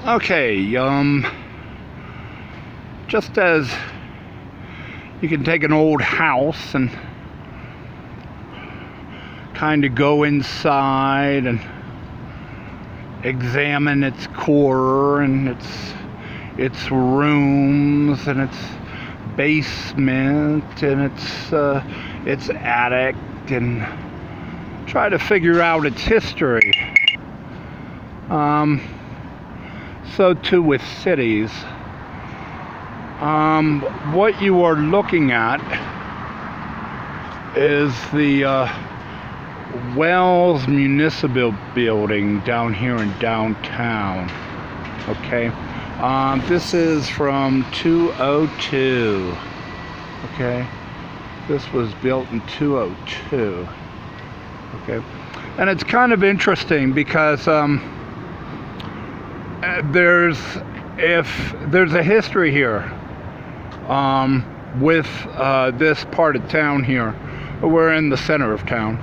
Okay, just as you can take an old house and kind of go inside and examine its core and its rooms and its basement and its attic, and try to figure out its history. So too with cities. What you are looking at is the Wells Municipal Building down here in downtown. Okay, this is from 202. Okay, this was built in 202. Okay, and it's kind of interesting because there's a history here with this part of town here. We're in the center of town.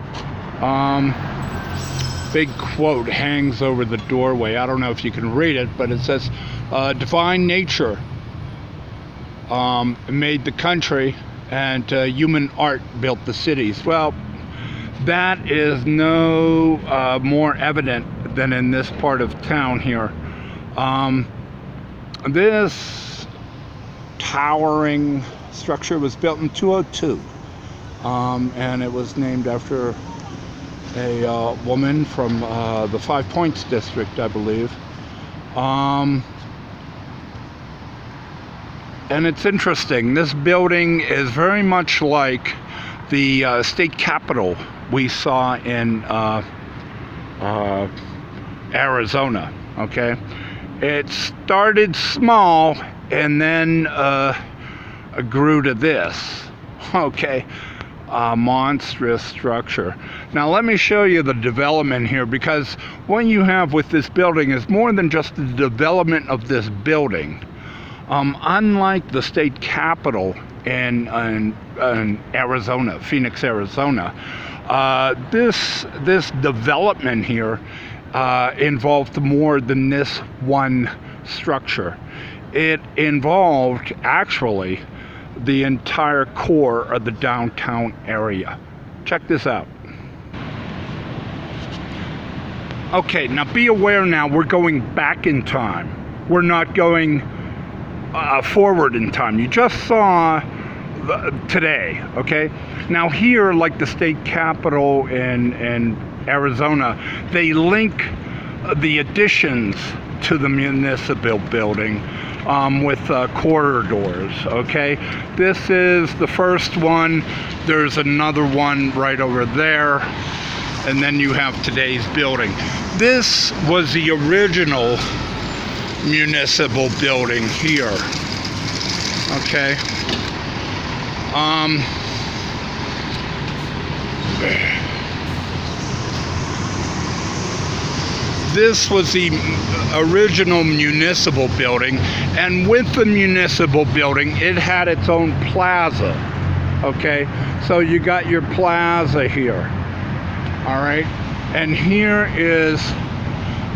Big quote hangs over the doorway. I don't know if you can read it, but it says, divine nature made the country and human art built the cities. Well, that is no more evident than in this part of town here. This towering structure was built in 202, and it was named after a woman from the Five Points district, I believe. And it's interesting. This building is very much like the state capitol we saw in Arizona. Okay, it started small and then grew to this. Okay, monstrous structure. Now let me show you the development here, because what you have with this building is more than just the development of this building. Unlike the state capitol in Arizona, Phoenix, Arizona, this development here involved more than this one structure. It involved actually the entire core of the downtown area. Check this out. Okay, now be aware now, we're going back in time. We're not going forward in time. You just saw today, okay? Now here, like the state capitol in Arizona, they link the additions to the municipal building with corridors. Okay, this is the first one. There's another one right over there, and then you have today's building. This was the original municipal building here. Okay, this was the original municipal building, and with the municipal building it had its own plaza. Okay, so you got your plaza here. All right, and here is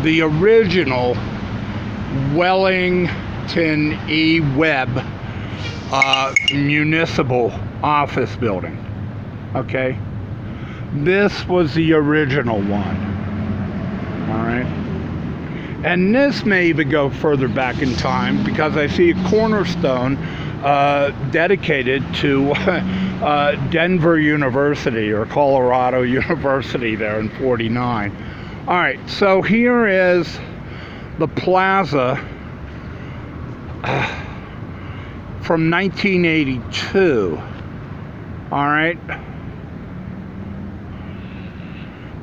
the original Wellington E. Webb municipal office building. Okay, this was the original one. All right, and this may even go further back in time, because I see a cornerstone dedicated to Denver University, or Colorado University, there in 49. All right, so here is the plaza from 1982. All right,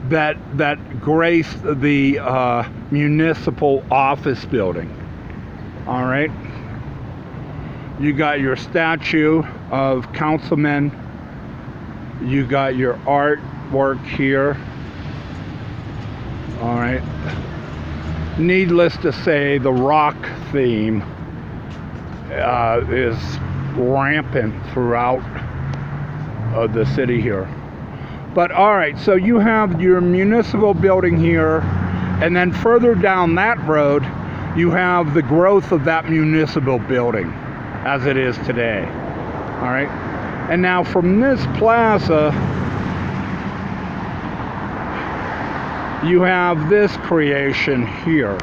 that graced the municipal office building. All right, you got your statue of councilmen, you got your artwork here. All right, needless to say, the rock theme is rampant throughout the city here. But all right, so you have your municipal building here, and then further down that road you have the growth of that municipal building as it is today. All right. And now from this plaza, you have this creation here.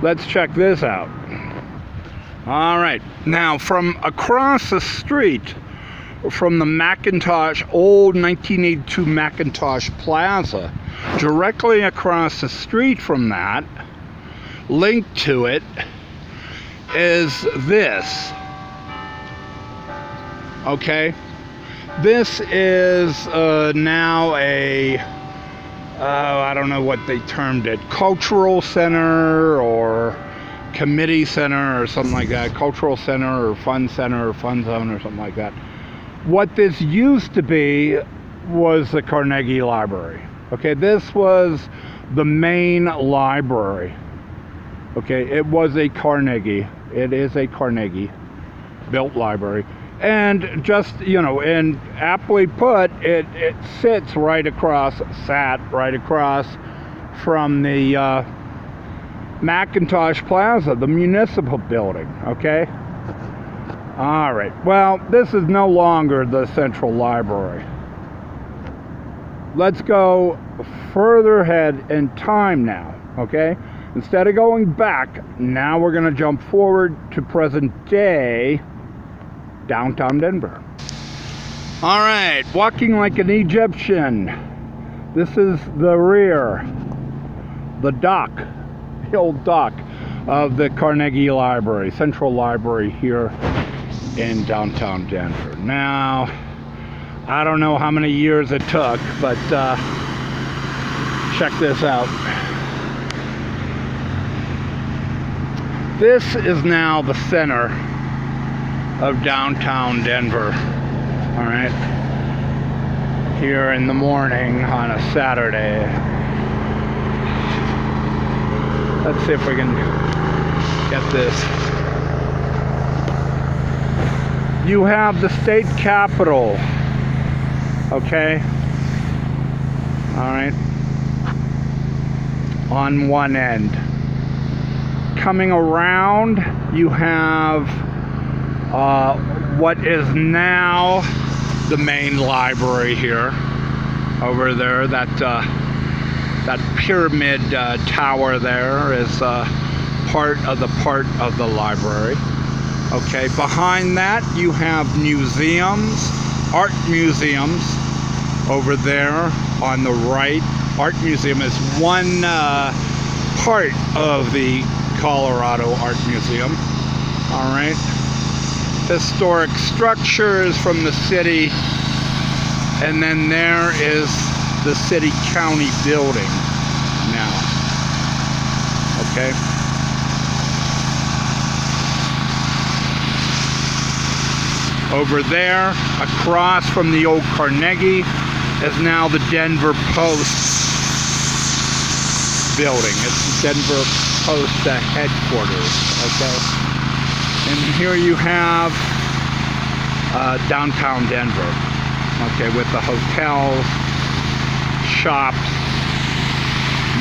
Let's check this out. All right. Now from across the street from the Macintosh, old 1982 Macintosh Plaza, directly across the street from that, linked to it, is this. Okay, this is now a I don't know what they termed it, cultural center or committee center or something like that, cultural center or fun center or fun zone or something like that. What this used to be was the Carnegie Library. Okay, this was the main library. Okay, it was a Carnegie. It is a Carnegie built library. And just, you know, and aptly put, it sat right across from the Macintosh Plaza, the municipal building, okay? All right, well, this is no longer the Central Library. Let's go further ahead in time now, okay? Instead of going back, now we're gonna jump forward to present day downtown Denver. All right, walking like an Egyptian. This is the rear, the dock, the old dock of the Carnegie Library, Central Library here in downtown Denver. Now, I don't know how many years it took, but check this out. This is now the center of downtown Denver, all right, here in the morning on a Saturday. Let's see if we can get this. You have the state capitol, okay, all right, on one end. Coming around, you have what is now the main library here. Over there, that pyramid tower there is part of the library. Okay, behind that you have museums, art museums. Over there on the right, art museum is one part of the Colorado Art Museum. All right. Historic structures from the city, and then there is the city county building now. Okay. Over there, across from the old Carnegie, is now the Denver Post building. It's the Denver Post headquarters, okay? And here you have downtown Denver, okay, with the hotels, shops,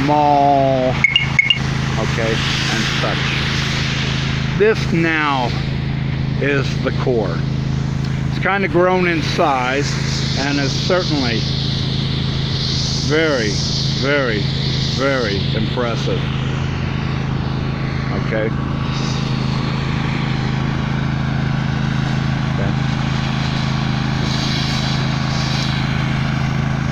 mall, okay, and such. This now is the core. It's kind of grown in size and is certainly very, very, very impressive, okay.